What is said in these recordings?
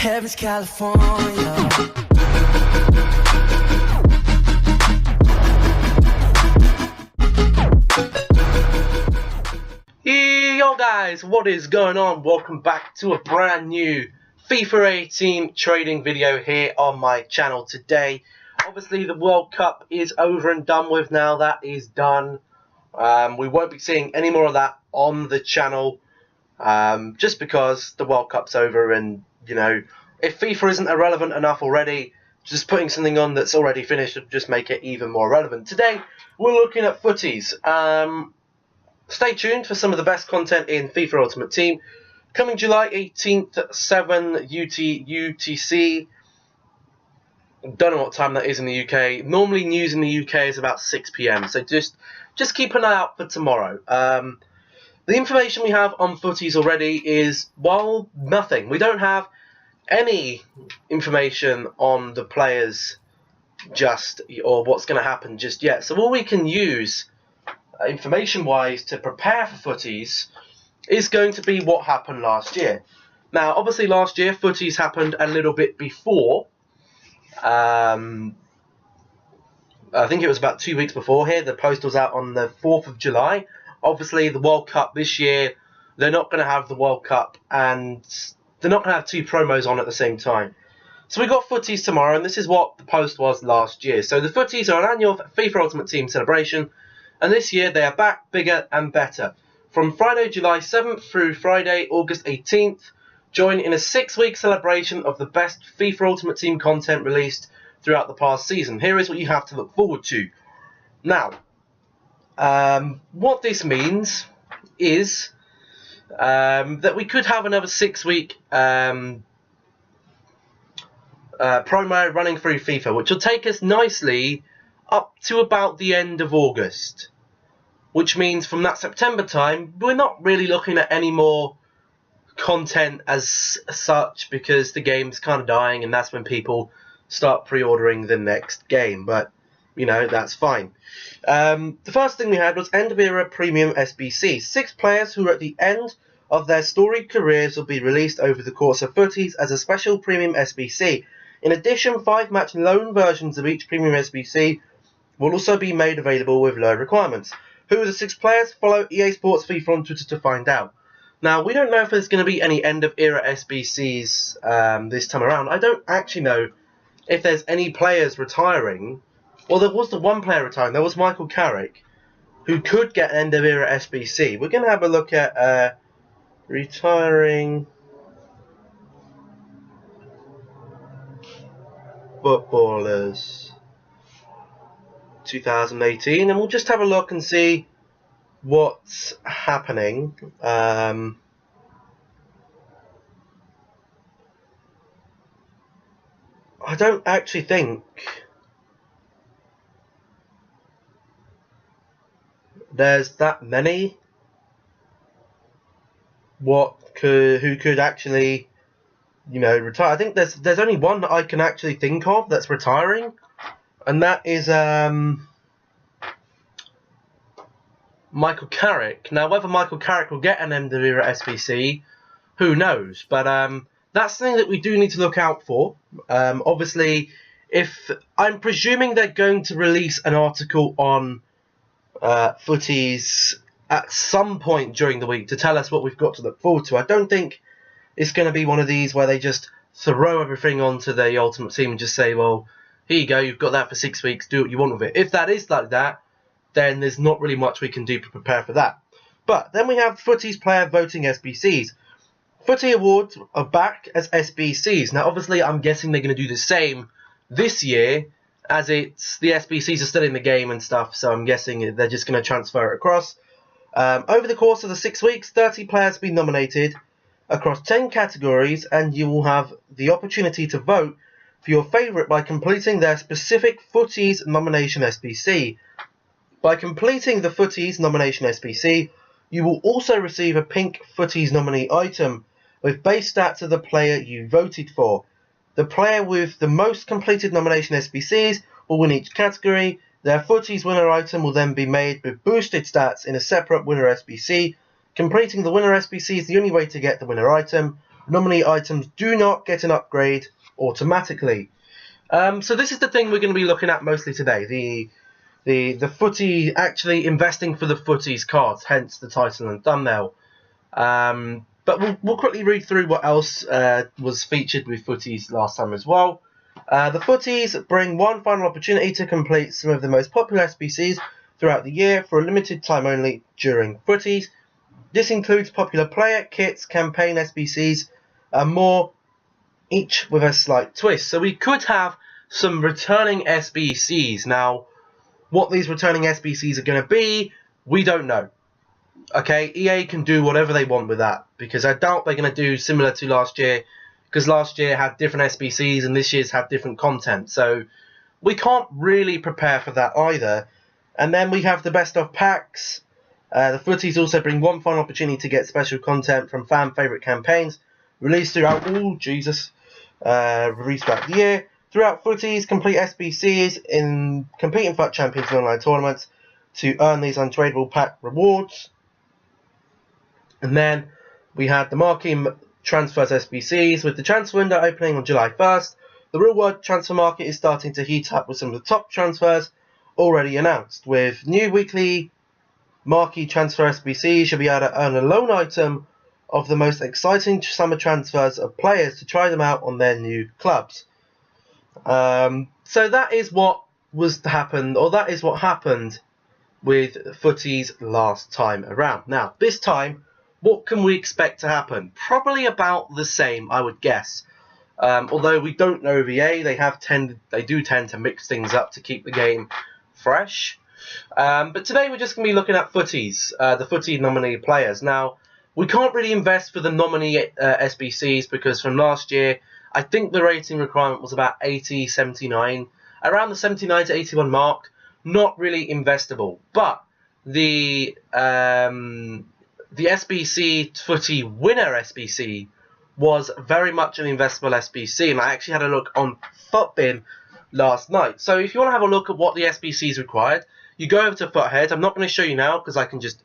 Heaven's California. Yo guys, what is going on? Welcome back to a brand new FIFA 18 trading video here on my channel today. Obviously the World Cup is over and done with now. That is done. We won't be seeing any more of that on the channel just because the World Cup's over, and you know, if FIFA isn't irrelevant enough already, just putting something on that's already finished would just make it even more relevant. Today we're looking at footies. Stay tuned for some of the best content in FIFA Ultimate Team. Coming July 18th, 7 UTC. Don't know what time that is in the UK. Normally news in the UK is about 6 PM. So just keep an eye out for tomorrow. The information we have on footies already is, well, nothing. We don't have any information on the players or what's going to happen just yet. So all we can use information-wise to prepare for footies is going to be what happened last year. Now, obviously last year footies happened a little bit before. I think it was about 2 weeks before here. The post was out on the 4th of July. Obviously the World Cup this year, they're not going to have the World Cup and they're not going to have two promos on at the same time. So we got footies tomorrow, and this is what the post was last year. So the footies are an annual FIFA Ultimate Team celebration, and this year they are back bigger and better. From Friday, July 7th through Friday, August 18th, join in a 6-week celebration of the best FIFA Ultimate Team content released throughout the past season. Here is what you have to look forward to. Now, what this means is that we could have another 6-week promo running through FIFA, which will take us nicely up to about the end of August, which means from that September time we're not really looking at any more content as such, because the game's kind of dying and that's when people start pre-ordering the next game. But you know, that's fine. The first thing we had was End of Era Premium SBC. 6 players who are at the end of their storied careers will be released over the course of footies as a special Premium SBC. In addition, 5-match loan versions of each Premium SBC will also be made available with low requirements. Who are the 6 players? Follow EA Sports FIFA on Twitter to find out. Now, we don't know if there's going to be any end of era SBCs this time around. I don't actually know if there's any players retiring. Well, there was the one player retiring. There was Michael Carrick, who could get an end of era SBC. We're going to have a look at retiring footballers 2018, and we'll just have a look and see what's happening. I don't actually think there's that many who could actually, you know, retire. I think there's only one that I can actually think of that's retiring, and that is Michael Carrick. Now, whether Michael Carrick will get an end of era SBC, who knows? But that's something that we do need to look out for. Obviously, if I'm presuming they're going to release an article on footies at some point during the week to tell us what we've got to look forward to. I don't think it's going to be one of these where they just throw everything onto the Ultimate Team and just say, well, here you go, you've got that for 6 weeks, do what you want with it. If that is like that, then there's not really much we can do to prepare for that. But then we have Footies Player Voting SBCs. Footy Awards are back as SBCs. Now, obviously, I'm guessing they're going to do the same this year, as the SBCs are still in the game and stuff, so I'm guessing they're just going to transfer it across. Over the course of the 6 weeks, 30 players have been nominated across 10 categories, and you will have the opportunity to vote for your favourite by completing their specific Footies nomination SBC. By completing the Footies nomination SBC, you will also receive a pink Footies nominee item with base stats of the player you voted for. The player with the most completed nomination SBCs will win each category. Their Footies winner item will then be made with boosted stats in a separate winner SBC. Completing the winner SBC is the only way to get the winner item. Nominee items do not get an upgrade automatically. So this is the thing we're going to be looking at mostly today. The footy, actually investing for the footies cards, hence the title and thumbnail. But we'll quickly read through what else was featured with footies last time as well. The footies bring one final opportunity to complete some of the most popular SBCs throughout the year for a limited time only during footies. This includes popular player, kits, campaign SBCs, and more, each with a slight twist. So we could have some returning SBCs. Now, what these returning SBCs are going to be, we don't know. Okay, EA can do whatever they want with that, because I doubt they're going to do similar to last year, because last year had different SBCs and this year's had different content. So we can't really prepare for that either. And then we have the best of packs. The footies also bring one final opportunity to get special content from fan favourite campaigns released throughout released throughout the year. Throughout footies, complete SBCs compete in FUT Champions and online tournaments to earn these untradeable pack rewards. And then we had the marquee transfers SBCs with the transfer window opening on July 1st. The real world transfer market is starting to heat up with some of the top transfers already announced. With new weekly marquee transfer SBCs, you'll be able to earn a loan item of the most exciting summer transfers of players to try them out on their new clubs. So that is what happened with footies last time around. Now, this time, what can we expect to happen? Probably about the same, I would guess. Although we don't know VA, they do tend to mix things up to keep the game fresh. But today we're just going to be looking at footies, the footy nominee players. Now, we can't really invest for the nominee SBCs because from last year, I think the rating requirement was about 80, 79. Around the 79 to 81 mark, not really investable. But the SBC footy winner SBC was very much an investable SBC, and I actually had a look on FUTBin last night. So if you want to have a look at what the SBC is required, you go over to Futhead. I'm not going to show you now because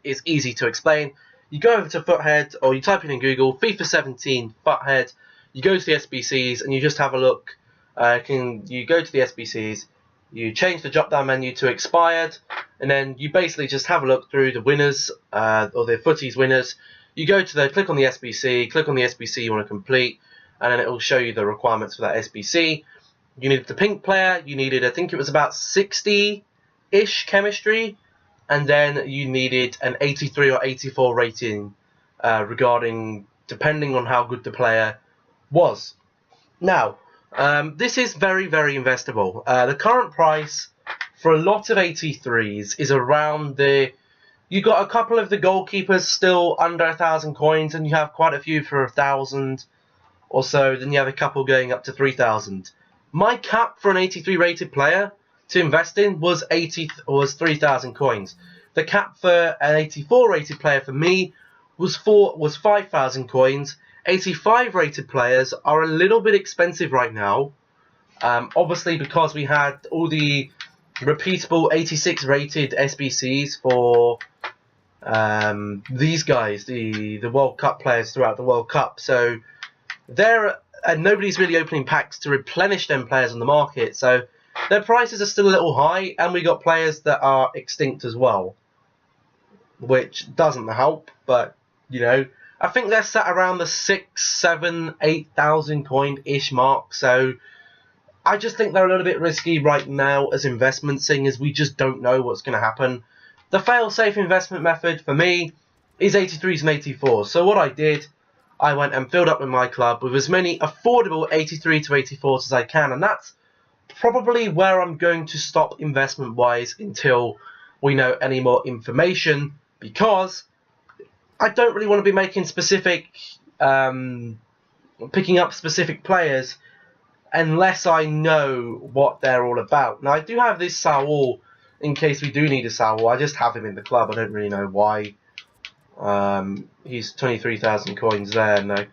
it's easy to explain. You go over to Futhead, or you type in Google FIFA 17 Futhead. You go to the SBCs and you just have a look. You go to the SBCs, you change the drop down menu to expired, and then you basically just have a look through the winners or the footies winners. You go to click on the SBC you want to complete, and then it will show you the requirements for that SBC. You needed the pink player, you needed, I think it was about 60-ish chemistry, and then you needed an 83 or 84 rating depending on how good the player was. Now, this is very, very investable. The current price for a lot of 83s is around you got a couple of the goalkeepers still under 1,000 coins, and you have quite a few for 1,000 or so. Then you have a couple going up to 3,000. My cap for an 83 rated player to invest in was 3,000 coins. The cap for an 84 rated player for me was 5,000 coins. 85 rated players are a little bit expensive right now. Obviously, because we had all the repeatable 86 rated SBCs for these guys, the World Cup players throughout the World Cup. So and nobody's really opening packs to replenish them players on the market. So their prices are still a little high, and we got players that are extinct as well, which doesn't help. But I think they're sat around the 6, 7, 8,000 coin-ish mark. So I just think they're a little bit risky right now as investments, seeing as we just don't know what's going to happen. The fail-safe investment method for me is 83s and 84s. So what I did, I went and filled up with my club with as many affordable 83 to 84s as I can, and that's probably where I'm going to stop investment-wise until we know any more information, because I don't really want to be making picking up specific players unless I know what they're all about. Now, I do have this Saul in case we do need a Saul. I just have him in the club. I don't really know why. He's 23,000 coins there. No,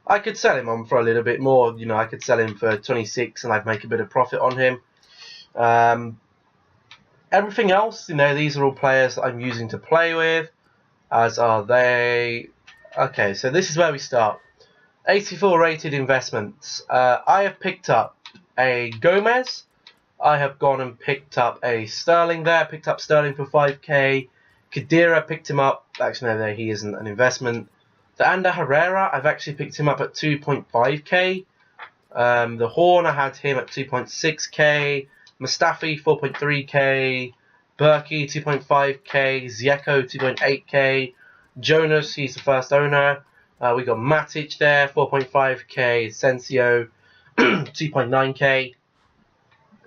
I could sell him on for a little bit more. I could sell him for 26 and I'd make a bit of profit on him. Everything else, these are all players that I'm using to play with, as are they. Okay, so this is where we start. 84 rated investments. I have picked up a Gomez. I have gone and picked up a Sterling there. Picked up Sterling for 5k. Khedira picked him up. Actually, no, he isn't an investment. The Ander Herrera, I've actually picked him up at 2.5k. The Horn, I had him at 2.6k. Mustafi, 4.3k. Berkey, 2.5k. Ziyech, 2.8k. Jonas, he's the first owner. We got Matic there, 4.5k. Sensio, 2.9k.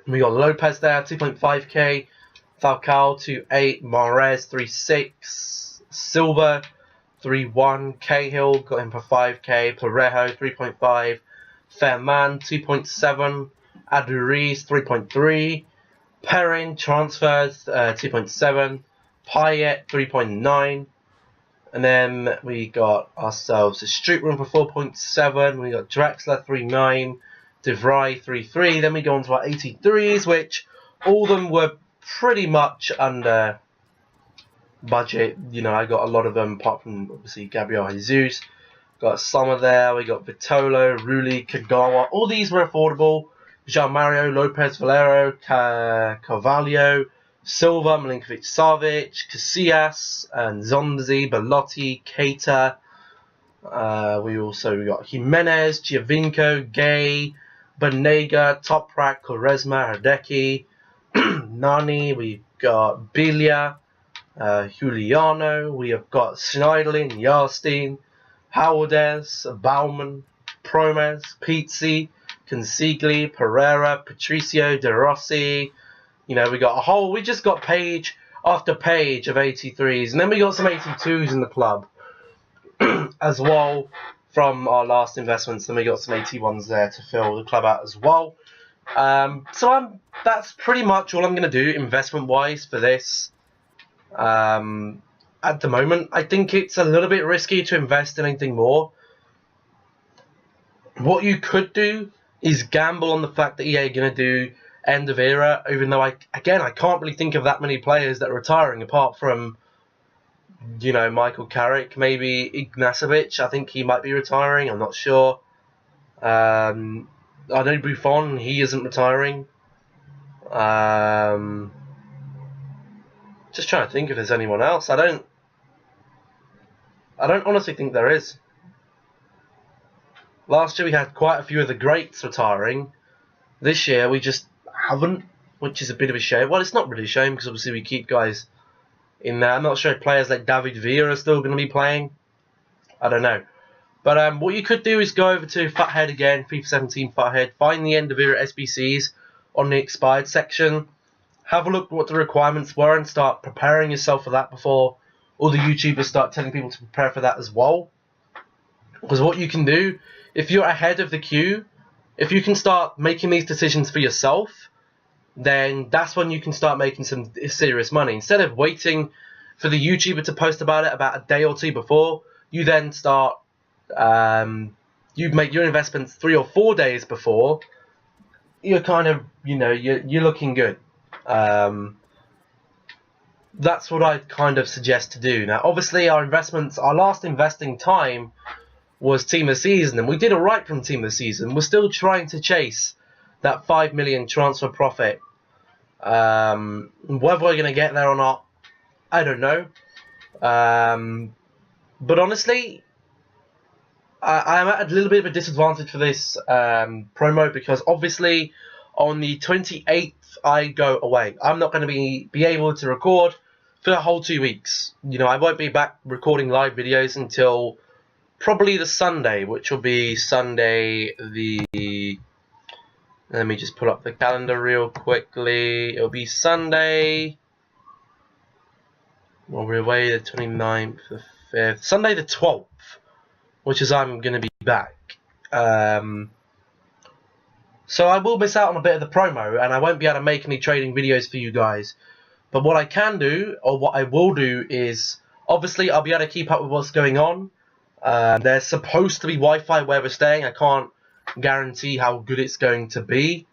We got Lopez there, 2.5k. Falcao, 2.8. Mahrez, 3.6. Silva, 3.1. Cahill, got him for 5k. Parejo, 3.5. Fairman, 2.7. Aduriz, 3.3. Perrin, transfers, 2.7. Payet, 3.9. And then we got ourselves a Street Room for 4.7. We got Draxler, 3.9. De Vrij, 3.3. Then we go on to our 83s, which all of them were pretty much under budget. You know, I got a lot of them, apart from obviously Gabriel Jesus. Got Sommer there. We got Vitolo, Rulli, Kagawa. All these were affordable. Jean Mario, Lopez, Valero, Carvalho, Silva, Milinkovic, Savic, Casillas, and Zonzi, Belotti, Keita. We got Jimenez, Giovinco, Gay, Banega, Toprak, Quaresma, Herdecki, Nani. We've got Bilia, Juliano. We have got Schneiderlin, Yarstein, Howardez, Bauman, Promes, Pizzi, Consigli, Pereira, Patricio, De Rossi. You know, we just got page after page of 83s. And then we got some 82s in the club as well from our last investments. Then we got some 81s there to fill the club out as well. That's pretty much all I'm going to do investment-wise for this. At the moment, I think it's a little bit risky to invest in anything more. What you could do is gamble on the fact that EA are going to do end of era, even though I can't really think of that many players that are retiring apart from, you know, Michael Carrick, maybe Ignacevic. I think he might be retiring. I'm not sure. I know Buffon, he isn't retiring. Just trying to think if there's anyone else. I don't honestly think there is. Last year we had quite a few of the greats retiring. This year we just haven't, which is a bit of a shame. Well, it's not really a shame because obviously we keep guys in there. I'm not sure if players like David Villa are still going to be playing. I don't know. But what you could do is go over to Futhead again, FIFA 17 Futhead, find the end of era SBCs on the expired section, have a look at what the requirements were and start preparing yourself for that before all the YouTubers start telling people to prepare for that as well. Because what you can do, if you're ahead of the queue, if you can start making these decisions for yourself, then that's when you can start making some serious money. Instead of waiting for the YouTuber to post about it about a day or two before, you then start, you make your investments 3 or 4 days before, you're kind of, you know, you're looking good. That's what I'd kind of suggest to do. Now, obviously, our last investing time was Team of the Season, and we did alright from Team of the Season. We're still trying to chase that 5 million transfer profit. Whether we're going to get there or not, I don't know. But honestly, I'm at a little bit of a disadvantage for this promo because obviously on the 28th I go away. I'm not going to be able to record for the whole 2 weeks. You know, I won't be back recording live videos until probably the Sunday, which will be Sunday the... Let me just pull up the calendar real quickly. It'll be Sunday... Well, we're away the 29th, the 5th. Sunday the 12th, which is I'm going to be back. So I will miss out on a bit of the promo, and I won't be able to make any trading videos for you guys. But what I can do, or what I will do, is obviously I'll be able to keep up with what's going on. There's supposed to be Wi-Fi where we're staying. I can't guarantee how good it's going to be.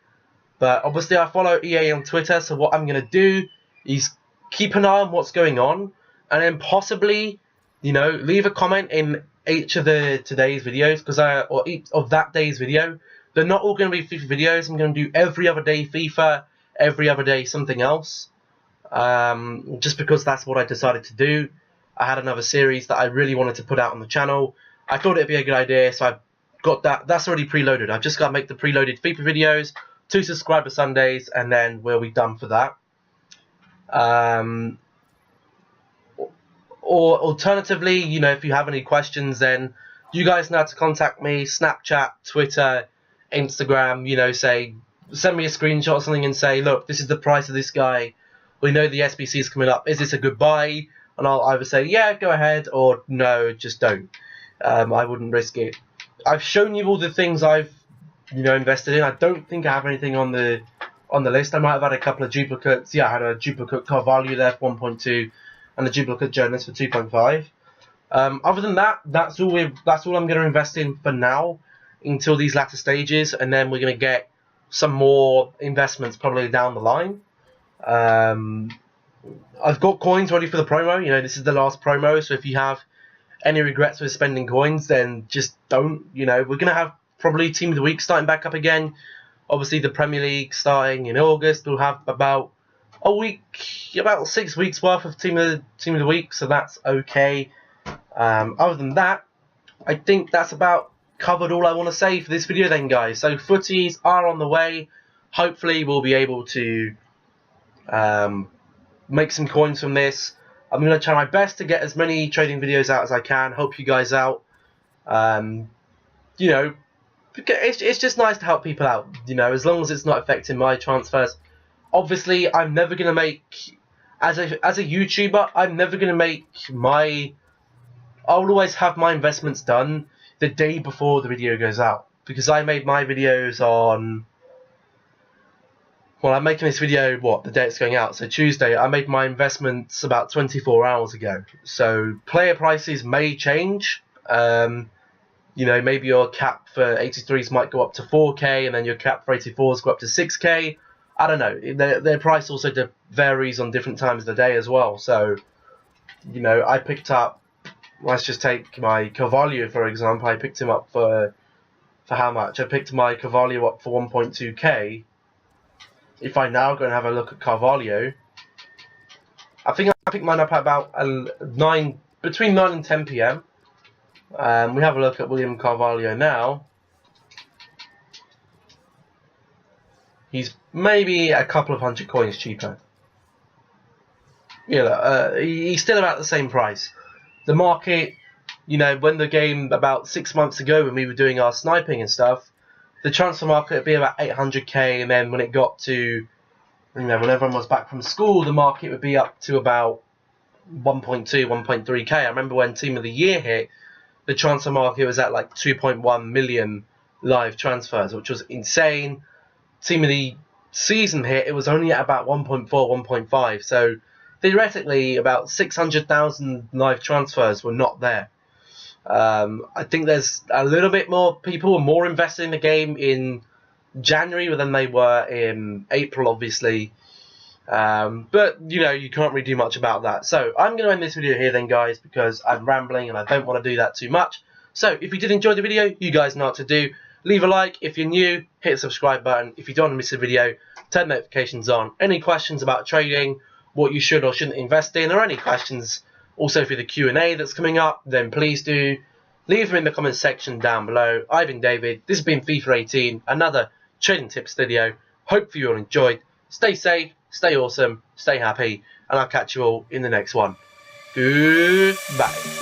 But obviously I follow EA on Twitter, so what I'm going to do is keep an eye on what's going on, and then possibly, you know, leave a comment in each of today's videos, or each of that day's video, they're not all going to be FIFA videos. I'm going to do every other day FIFA, every other day something else. Just because that's what I decided to do. I had another series that I really wanted to put out on the channel. I thought it'd be a good idea, so I've got that. That's already preloaded. I've just got to make the preloaded FIFA videos, 2 subscriber Sundays, and then we'll be done for that. Or alternatively, you know, if you have any questions, then you guys know how to contact me. Snapchat, Twitter, Instagram. You know, send me a screenshot or something and say, look, this is the price of this guy. We know the SBC is coming up. Is this a good buy? And I'll either say, yeah, go ahead, or no, just don't. I wouldn't risk it. I've shown you all the things I've, you know, invested in. I don't think I have anything on the list. I might have had a couple of duplicates. Yeah, I had a duplicate Carvalho there for 1.2 and a duplicate Jonas for 2.5. Other than that, that's all I'm going to invest in for now until these latter stages, and then we're going to get some more investments probably down the line. I've got coins ready for the promo. You know, this is the last promo, so if you have any regrets with spending coins, then just don't. You know, we're going to have probably Team of the Week starting back up again. Obviously, the Premier League starting in August. We'll have about a week, about 6 weeks worth of Team of the Week, so that's okay. Other than that, I think that's about covered all I want to say for this video then, guys. So footies are on the way. Hopefully, we'll be able to make some coins from this. I'm going to try my best to get as many trading videos out as I can. Help you guys out. You know, it's just nice to help people out. You know, as long as it's not affecting my transfers. Obviously, I'm never going to make, as a YouTuber, I'm never going to make I'll always have my investments done the day before the video goes out. Because I made my videos on, well, I'm making this video, the day it's going out, so Tuesday. I made my investments about 24 hours ago. So player prices may change. You know, maybe your cap for 83s might go up to 4K, and then your cap for 84s go up to 6K. I don't know. Their price also varies on different times of the day as well. So, you know, I picked up, let's just take my Carvalho, for example. I picked him up for how much? I picked my Carvalho up for 1.2K. If I now go and have a look at Carvalho, I think I picked mine up at about between 9 and 10 PM. We have a look at William Carvalho now. He's maybe a couple of hundred coins cheaper. Yeah, he's still about the same price. The market, you know, when the game about 6 months ago when we were doing our sniping and stuff, the transfer market would be about 800K, and then when it got to, you know, when everyone was back from school, the market would be up to about 1.2, 1.3K. I remember when Team of the Year hit, the transfer market was at like 2.1 million live transfers, which was insane. Team of the Season hit, it was only at about 1.4, 1.5. So theoretically, about 600,000 live transfers were not there. I think there's a little bit more people were more invested in the game in January than they were in April, obviously. But, you know, you can't really do much about that. So I'm going to end this video here then, guys, because I'm rambling and I don't want to do that too much. So if you did enjoy the video, you guys know what to do. Leave a like. If you're new, hit the subscribe button. If you don't want to miss a video, turn notifications on. Any questions about trading, what you should or shouldn't invest in, or any questions also for the Q&A that's coming up, then please do leave them in the comments section down below. I've been David. This has been FIFA 18, another trading tips video. Hope you all enjoyed. Stay safe, stay awesome, stay happy, and I'll catch you all in the next one. Goodbye.